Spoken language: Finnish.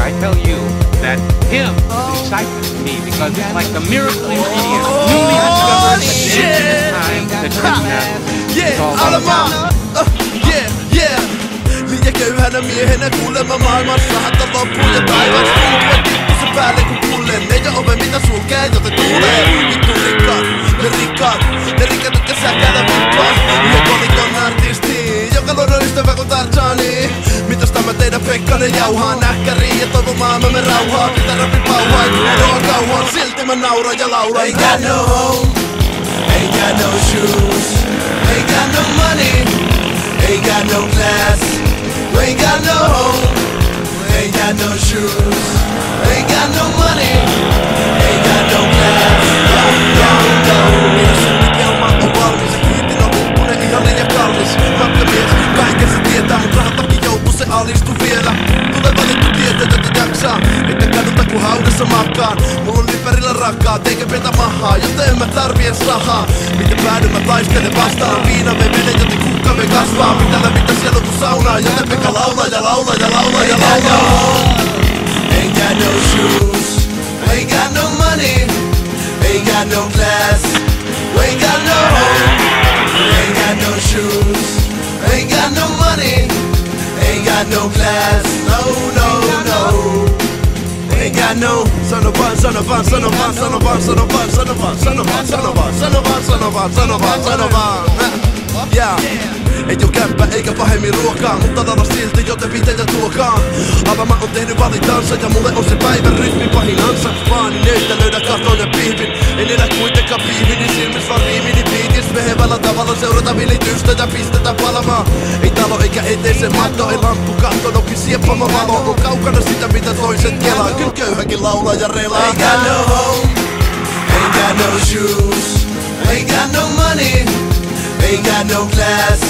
I tell you that him excites me because it's like the miracle ingredient, newly discovered addition in time that Christmas is all about. Liian köyhänä miehenä kuulemma maailmassa hätä loppuu ja taivas tuulee tippusen päälle kun kullen. Ei oo ove mitä sulkee joten tuulee. Vittu rikkaat, ne rikkaat jotka säkäällä vittua. Yhden kolikon artisti, joka luodon ystävä kun Tarzani. Mitäs tämä teidän Pekkanen jauhaa näkkäriin ja toivon maailmamme rauhaa. Pitää rapin pauhaa, ei kuuloa kauan, silti mä nauran ja lauran. Ain't got no home, ain't got no shoes, ain't got no money, ain't got no class. Ain't got no home, ain't got no shoes, ain't got no money, ain't got no class. Minä suunnitelma on valmis, kyytin on loppunen ihanen ja kallis. Matkamies, kaiken se tietää, mut rahatakin joukku se alistuu vielä. Tulee valittu tietää, että jaksaa, että kaduta kun haudassa makaan. Mulla on ympärillä rakkaat, eikä petä mahaa, joten en mä tarvii edes rahaa. Miten päädyn mä taistelen vastaan, viina me menee, joten kukka me kasvaa. Mitä lämmittää siellä kun saunaa, joten Pekka laulaa ja laulaa ja laulaa ja laulaa. Ain't got no shoes, ain't got no money, ain't got no class. Ain't got no home, ain't got no shoes, ain't got no money, ain't got no class. No, no, no. Ain't got no son of a son of a son of a son of a son of a son of a son of a son of a son of a son of a son of a son of a. Yeah. Ei oo kämppä eikä pahemmin ruokaa, mutta laula silti joten pitää tuokaa. Avama on tehnyt valintansa ja mulle on se päivän rytmi pahin ansa. Vaan neistä löydä kahton ja pihvin. En elä kuitenkaan piivini silmis vaan riimini biitis. Vehevällä tavalla seurata vilitystä ja pistetä palamaan. Ei talo eikä eteisen matto, ei lamppu katto, nokin sieppama valo. On kaukana sitä mitä toiset kelaa, kyl köyhäkin laulaa ja relaa. Ain't got no home, ain't got no shoes, ain't got no money, ain't got no class.